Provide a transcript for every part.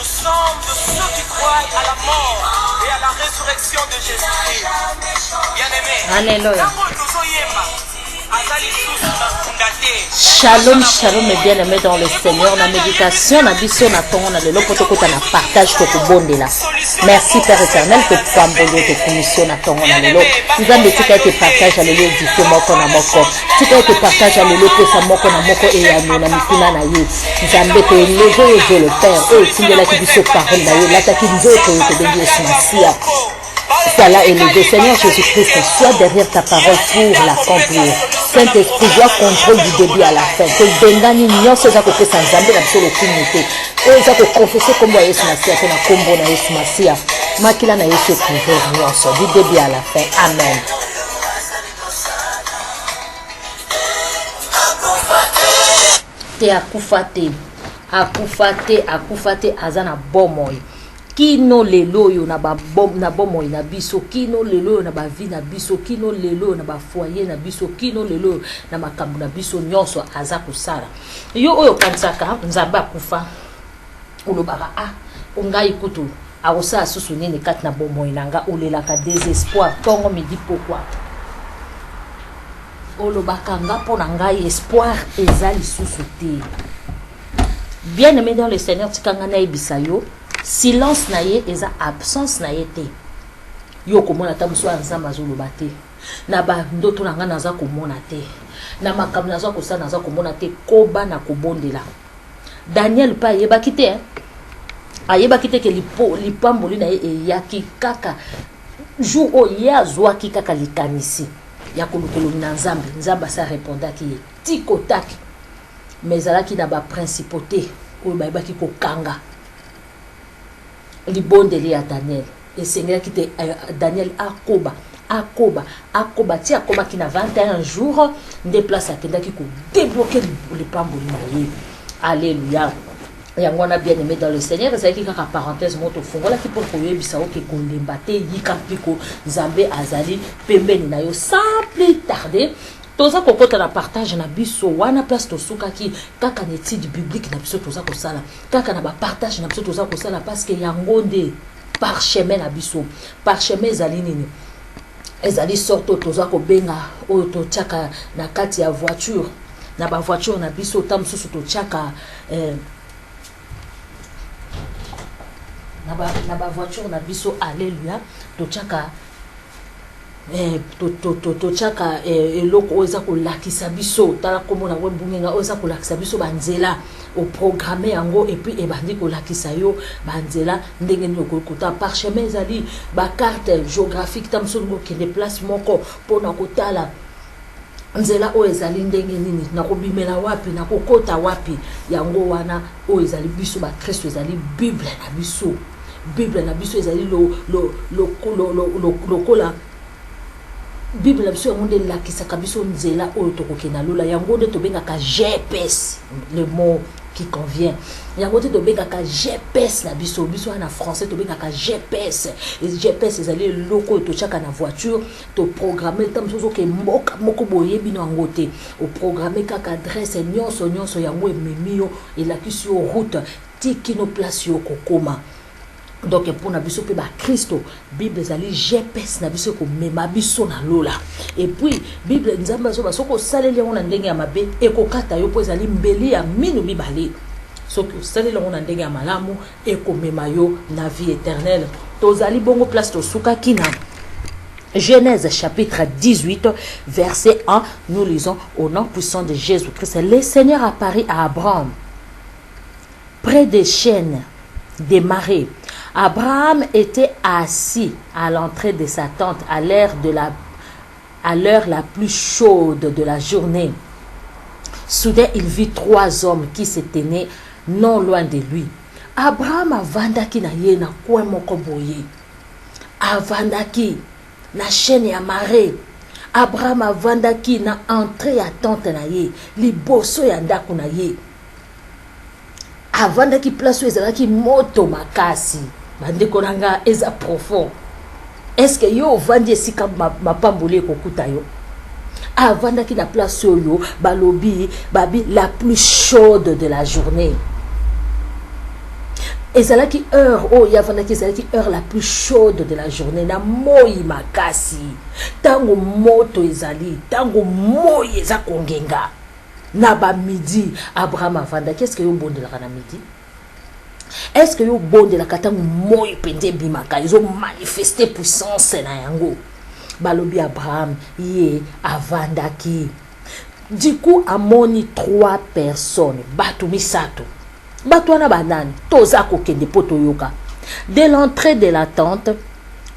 sommes de ceux qui croient à la mort et à la résurrection de Jésus-Christ. Bien-aimés, Shalom, shalom et bien-aimés dans le Seigneur. La méditation, la vision, la ton, la lelo, poto kota na partage koko bonde la. Merci Père éternel que pambolo te commission na ton na lelo. Nous avons tika te partage à lelo édité moko na moko. Tika te partage à lelo pesa moko na moko et ya na mikuna na ye. Zambe te lever Dieu le Père. Et singela ki biso parole na ye. L'ataki nzoto te bengi esmasia. Sois là élevé, Seigneur Jésus-Christ, sois derrière ta parole pour l'accomplir. Saint-Esprit, doit contrôle du début à la fin. Que Bengani nyon se zako pesa nzambe na biso lokumite. Et zako confesser kombo ya Yesu Masia, pe na kombo na Yesu Masia. Makila na Yesu couvert nyonso du début à la fin. Amen. Te akufate azana bomoi. Kino lelo yo na ba bomo na biso, kino lelo yo na ba vie na biso, kino lelo yo na ba foyer na biso, kino lelo na makambo na biso nyonso aza kusala. Yo oyo kansaka nzamba kufa ulobaka ongai kutu akosa susu nini kati na bomo inanga olelaka désespoir tongo midi pourquoi olobaka nga pona ngai espoir ezali susu te. Bien aimé dans le Seigneur tikanga na ebisa yo silence na ye eza absence na ye te. Yo komona ta muso anzamba zoloba te. Na ba ndoto na nga naza komona te. Na makambo naza kosala naza komona te koba na kobondela. Daniel pa yebaki te ayebaki te ke lipamboli na ye eyaki kaka jour o ye azwaki kaka likanisi ya kolukelo na nzambe. Nzamba sa répondaki ye tikotaki. Mais alaki na ba principauté oyo bayebaki kokanga libondeli ya Daniel. Et Seigneur qui te Daniel akoba ti akoba qui na 21 jours déplace akenda ki ko débloquer le pamboli na ye. Alléluia. Yangona bien aimé dans le Seigneur, c'est qui kaka parenthèse moto fongola ki pour koyebisa o ke kolemba te yika piko Nzambe azali pembeni na yo sans plus tarder. Toza kokota na partage na biso wana place to suka ki kaka na étude biblique na biso toza kosala kaka na ba partage na biso toza kosala parce que yangonde par chemin na biso par chemin ezali nini ezali sorto toza ko benga o to tiaka na kati ya voiture na ba voiture na biso tam susu to tiaka na ba voiture na biso alléluia to tiaka to chaka eloko oza ko lakisa biso tala komona wembungenga oza ko lakisa biso banzela au programme yango et puis ebandi ko lakisa yo banzela ndenge ni okota parchemin ezali ba carte géographique tamso ngo kende place moko pona kotala nzela o ezali ndenge nini na kobimela wapi na kokota wapi yango wana o ezali biso ba Kristo ezali Bible na biso ezali lo kola Bible biso yango la kisaka biso nzela oyo tokokena lola yango nde tobengaka GPS, le mot qui convient. Yango nde tobengaka GPS na biso na français tobengaka GPS. Et GPS ezali loko to chaka na voiture to programmer tam sozo ke moko boye bino yango te o programmer kaka adresse nyonso yango ememio elakisi yo route tikino place yo kokoma. Donc pour na biso pe ba Kristo Bible ezali GPS na biso ko mema biso na lola. Et puis Bible nzamba zo basoko saleli ngona ndenge ya mabe ekokata yo po ezali mbeli ya minu mibale. Soko saleli ngona ndenge ya malamu ekomema yo na vie éternelle. Tozali bongo place to suka kina. Genèse chapitre 18 verset 1, nous lisons au nom puissant de Jésus-Christ. Le Seigneur apparut à Abraham près des chênes des marais. Abraham était assis à l'entrée de sa tente à l'heure la plus chaude de la journée. Soudain, il vit 3 hommes qui se tenaient non loin de lui. Abraham avandaki na ye na kwe moko boye. Avandaki na chaîne ya marais. Abraham avandaki na entrée ya tente na ye, liboso ya ndako na ye. Avandaki place ezalaki moto makasi. Bande konanga eza profond. Est-ce que yo vandi esika mapambole kokuta yo? Avandaki na place yo balobi babi la plus chaude de la journée. ezalaki heure oyo avandaki ezalaki heure la plus chaude de la journée na moi makasi tango moto ezali tango moi eza kongenga na ba midi Abraham avandaki. Est-ce que yo bondelaka na midi? Est-ce que yo bondelaka tango moi pende bimaka ezo manifester puissance na yango? Balobi Abraham ye avandaki. Du coup amoni 3 personnes batu misato. Batouana banane, tozako kende potoyoka. Dès l'entrée de la tente,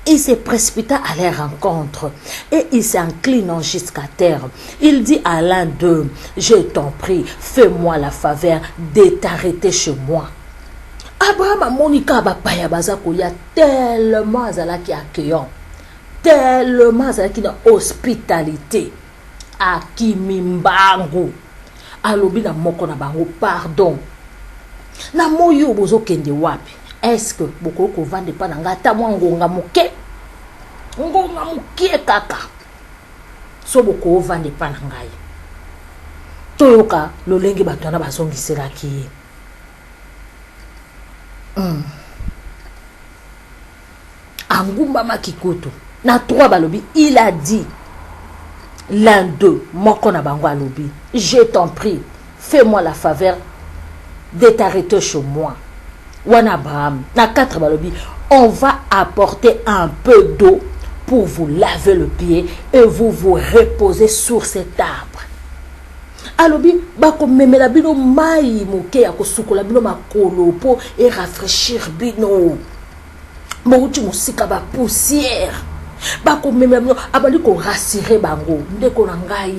il se précipita à leur rencontre et il s'inclinant jusqu'à terre. Il dit à l'un d'eux, je t'en prie, fais-moi la faveur de t'arrêter chez moi. Abraham a monika bapaya bazako ya tellement azalaki accueillant, tellement azalaki na hospitalité, akimimbangu. Alobi na moko na bango pardon. Na moyo bozo kende wapi? Est-ce que boko ko vande pa nga ta ngonga muke? Ngonga muke kaka. So boko vande pa ngai. Toyoka lolenge batwana bazongisela ki. Angumba makikutu. Na 3 balobi, il a dit l'un d'eux, moko na bango alobi, je t'en prie, fais-moi la faveur de t'arrêter chez moi. Wana Abraham, na 4 balobi, on va apporter un peu d'eau pour vous laver le pied et vous vous reposer sur cet arbre. Alobi, bako memela bino mai muke ya kosukola bino makolo po et rafraîchir bino. Mouti musika ba poussière. Bako memela bino abali ko rassurer bango ndeko na ngai.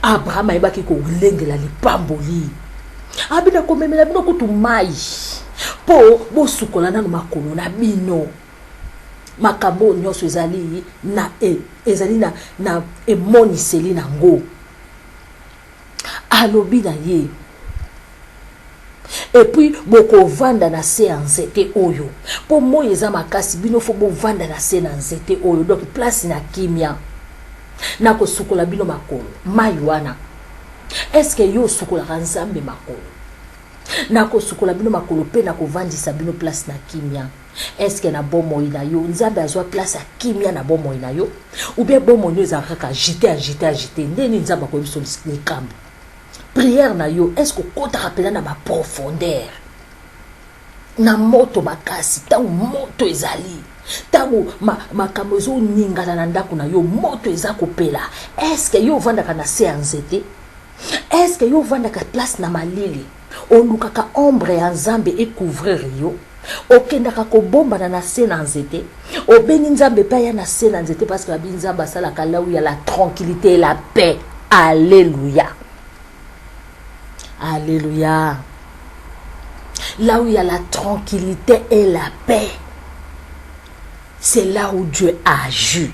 Abraham ayebaki ko lengela lipamboli. Abina komemela bino kutu mai po bosukola na makolo na bino makambo nyonso ezali na ezali na emoniseli nango. Alobi na ye et puis boko vanda na se nzete oyo po moyo eza makasi bino fo bo vanda na se na nzete oyo donc place na kimia na kosukola bino makolo mai wana. Est-ce que yo sukola nzambe makolo? Na ko sukola bino makolo pe na ko vandisa bino place na kimia. Est-ce que na bomo ina yo nzambe azwa place à kimia na bomo ina yo? Ou bien bomo nyo za kaka agiter ndeni nzamba ko biso likambo. Prière na yo, est-ce que kota rapela na ma profondeur? Na moto makasi tango moto ezali. Tango makambo zo ningala na ndako na yo moto eza kopela. Est-ce que yo vandaka na se nzete? Est-ce que yo vandaka place na malili? Olukaka ombre ya nzambe e couvrir yo? Okendaka ko bomba na se na nzete? Obengi nzambe pa ya na se na nzete parce que la nzamba sala kala où il y a la tranquillité et la paix. Alléluia. Alléluia. Là où il y a la tranquillité et la paix, c'est là où Dieu agit.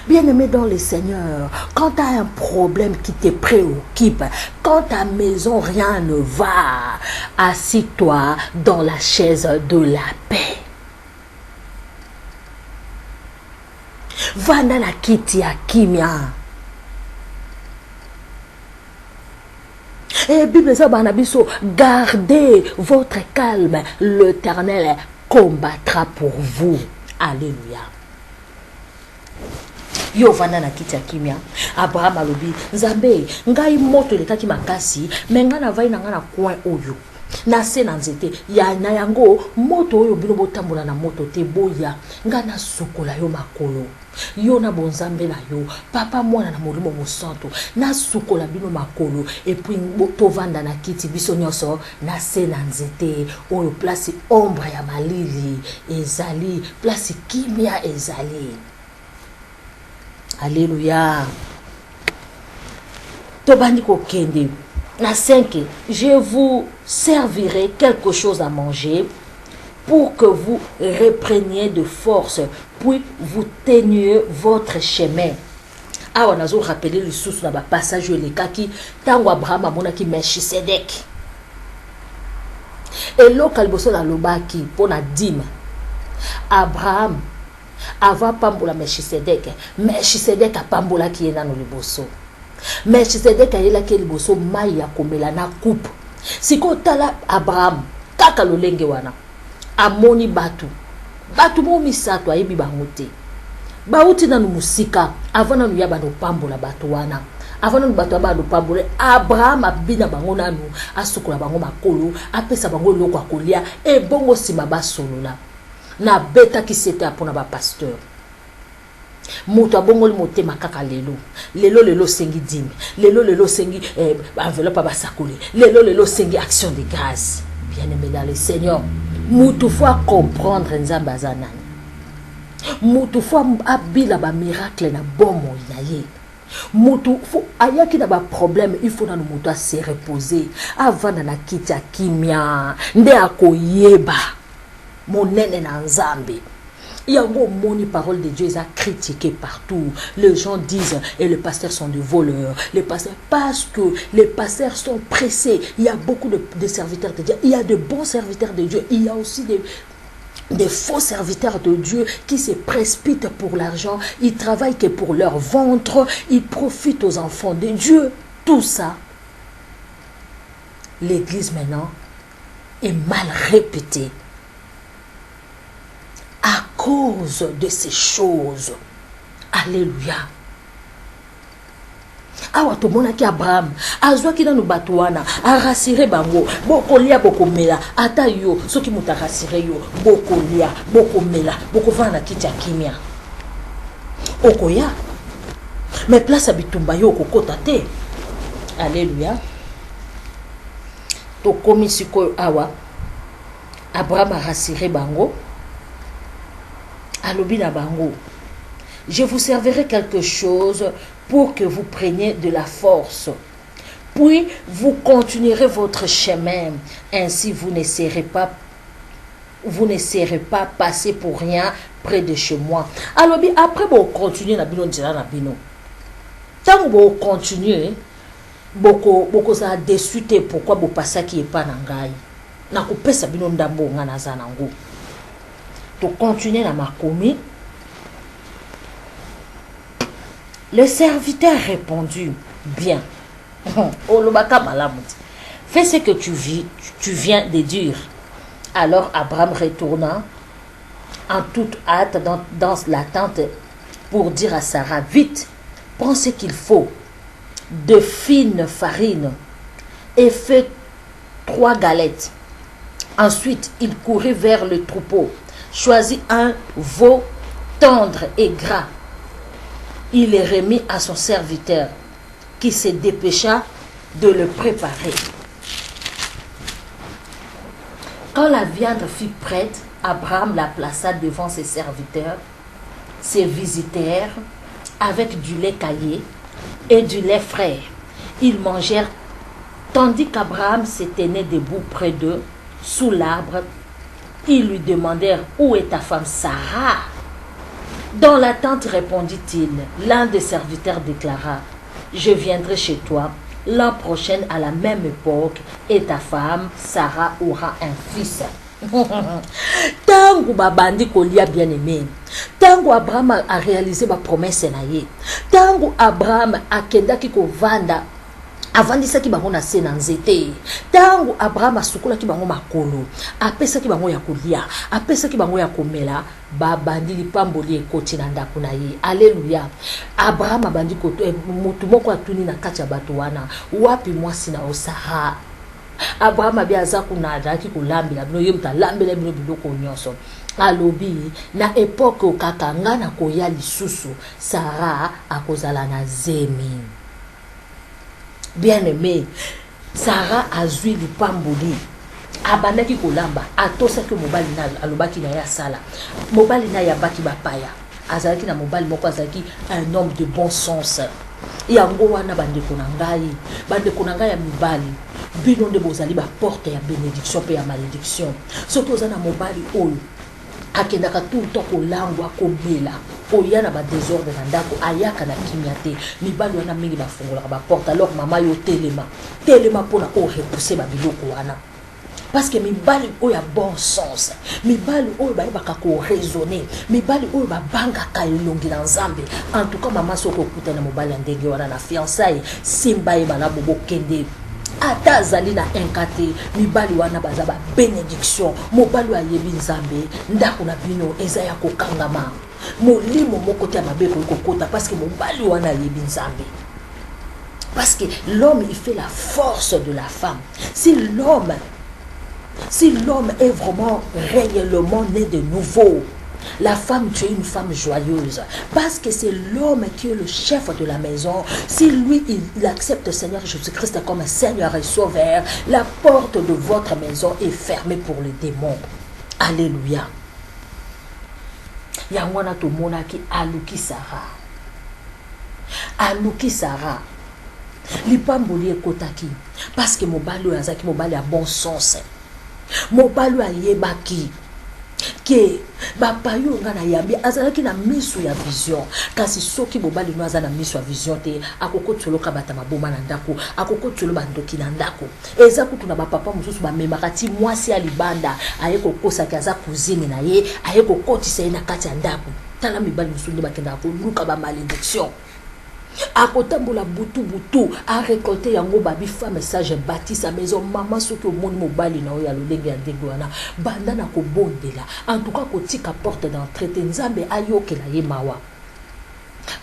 Bien-aimé dans le Seigneur, quand tu as un problème qui te préoccupe, quand ta maison rien ne va, assis-toi dans la chaise de la paix. Va dans la kiti ya kimia. Et Bible dit, gardez votre calme, l'Éternel combattra pour vous. Alléluia. Yo vanda na kiti ya kimia. Abraham alobi, nzambe, ngai moto lekaki makasi, menga na vai na nga na coin oyo. Na se na nzete, ya na yango, moto oyo bino botambola na moto te boya, nga na sukola yo makolo. Yo na bonzambe na yo, papa mwana na molimo mosanto, na sukola bino makolo, et puis to vanda na kiti biso nyonso, na se na nzete, oyo place ombre ya malili, ezali, place kimia ezali. Alléluia. Tobandi ko kende. Na 5, je vous servirai quelque chose à manger pour que vous repreniez de force, puis vous teniez votre chemin. Ah, on a rappelé le sous na ba passage le kaki tango Abraham amonaki Melchisedek. Et local boso na lobaki pona dîme. Abraham avant pambola Melchisedek, Melchisedek a pambola ki ena no liboso. Melchisedek a yela ki liboso mai ya komela na coupe. siko tala Abraham kaka lolenge wana amoni batu mo misato ayebi bango te bauti nanu musika avant nanu ya bano pambola batu wana avant nanu batu abano pambola Abraham abina bango nanu asukola bango makolo apesa bango loko akolia e bongo sima basolola na beta ki sete apona ba pasteur moto abongoli motema kaka lelo sengi dîme lelo sengi enveloppe basakoli lelo sengi action de grâce. Bien aimé dans le Seigneur, moto faut comprendre nzamba zanani moto faut abila ba miracle na bomo na ye moto faut ayaki na ba problème il faut na moto a se reposer avant na kiti kimia nde akoyeba monene na nzambe. Il y a un moni parole de Dieu, ils ont critiqué partout. Les gens disent, et les pasteurs sont des voleurs. Les pasteurs, parce que les pasteurs sont pressés. Il y a beaucoup de serviteurs de Dieu. Il y a de bons serviteurs de Dieu. Il y a aussi des faux serviteurs de Dieu qui se précipitent pour l'argent. Ils travaillent que pour leur ventre. Ils profitent aux enfants de Dieu. Tout ça, l'église maintenant est mal répétée. À cause de ces choses. Alléluia. Awa to mona ki Abraham azwa ki nanu batuana a rassuré bango bokolia bokomela ata yo soki muta rassuré yo bokolia bokomela bokovana kiti ya kimia okoya mais place abitumba yo kokota te. Alléluia. To komi siko awa Abraham a rassuré bango. Alobina bango, je vous servirai quelque chose pour que vous preniez de la force. Puis vous continuerez votre chemin. Ainsi vous ne serez pas passer pour rien près de chez moi. Alors après vous continuez na bino dira na bino. Tant vous continuez, beaucoup ça déçu te pourquoi vous passez qui est pas nangai. Na ko pesa bino ndambo ngana za nango. To continuer na makomi. Le serviteur répondit, bien. Fais ce que tu viens de dire. Alors Abraham retourna en toute hâte dans la tente pour dire à Sarah, vite, prends ce qu'il faut, de fine farine et fais 3 galettes. Ensuite, il courut vers le troupeau. Choisit un veau tendre et gras. Il les remit à son serviteur, qui se dépêcha de le préparer. Quand la viande fut prête, Abraham la plaça devant ses serviteurs. Ses visiteurs, avec du lait caillé et du lait frais. Ils mangèrent, tandis qu'Abraham se tenait debout près d'eux, sous l'arbre. Ils lui demandèrent, où est ta femme Sarah? Dans la tente, répondit-il. L'un des serviteurs déclara, je viendrai chez toi l'an prochain à la même époque et ta femme Sarah aura un fils. Tango babandi kolia bien-aimé. Tango Abraham a réalisé ma promesse na ye. Tango Abraham a kendaki ko vanda avandisaki bango na se na nzete. Tango Abraham asukolaki bango makolo, apesaki bango ya kolia, apesaki bango ya komela, babandi lipamboli ekoti na ndako na ye. Alléluia. Abraham abandi koto mutu moko atuni na kati ya bato wana, wapi mwasi na Sarah. Abraham abiaza kuna adaki kulambela bino ye muta lambela bino biloko nyonso. Alobi na epoke okaka ngana koya lisusu Sarah akozala na zemi. Bien-aimé, Sarah azui lipamboli. Abandaki kolamba, atosaki mobali na alobaki na ya sala. Mobali na ya baki bapaya. Azalaki na mobali moko azalaki un homme de bon sens. Yango wana bandeko na ngai ya mibali. Bino nde bozali ba porte ya bénédiction pe ya malédiction. Soki oza na mobali oyo akendaka tout le temps kolangwa komela oya na ba désordre na ndako ayaka na kimia te mibali wana mingi bafungolaka ba porte. Alors mama yo telema pona o repousser ba biloko wana. Parce que mibali oyo ya bon sens, mibali oyo bayebaka ko raisonner, mibali oyo babangaka elongi na Nzambe. En tout cas mama soko kuta na mobali ndenge wana na fiançailles simba e bana bobo kende ata azali na enkate mibali wana baza ba bénédiction mobali ayebi nzambe ndako na bino eza ya kokangama molimo moko te ya mabe kokota parce que mobali wana ayebi nzambe. Parce que l'homme il fait la force de la femme. Si l'homme est vraiment réellement né de nouveau, la femme, tu es une femme joyeuse. Parce que c'est l'homme qui est le chef de la maison. Si lui, il accepte le Seigneur Jésus-Christ comme Seigneur et Sauveur, la porte de votre maison est fermée pour les démons. Alléluia. Yangwana to monaki aluki Sarah. Aluki Sarah. Lipamboli ekotaki. Parce que mobali azaki mobali a bon sens. Mobali ayebaki. Que bapayo ngana yambi azalaki na miso ya vision kasi soki mobali no azana miso ya vision te akoko tsoloka bata maboma na ndako akoko tsolo bandoki na ndako eza kutu na bapapa mususu bamemaka ti mwasi ya libanda ayeko kosaki aza cousine na ye ayeko kotisa ye na kati ya ndako tala mibali mususu nde bakenda koluka ba malédiction akotambola butu a récolter yango babi fa message bâti sa maison maman soki au monde mobali na oya lolenge ya ndenge wana banda na kobondela en tout cas kotika porte d'entrée nzambe ayokela ye mawa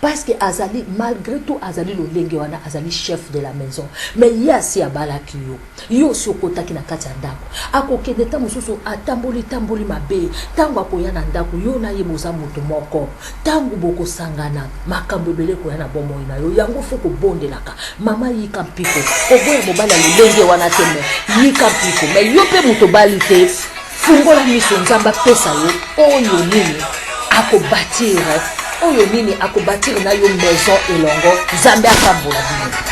parce que azali malgré tout azali lolenge wana azali chef de la maison mais yasi abalaki yo sokotaki na kati ya ndako akokende ta mususu atamboli mabe tango akoya na ndako yo na ye moza moto moko tango boko sangana makambo ebele koya na bomoi na yo yango foko bondelaka mama yika mpiko oboya mobali lolenge wana te me yika mpiko mais yo pe moto bali te fungola miso nzamba pesa yo oyo nini akobatire oyo nini akobatire na yo maison elongo nzambe akambola bino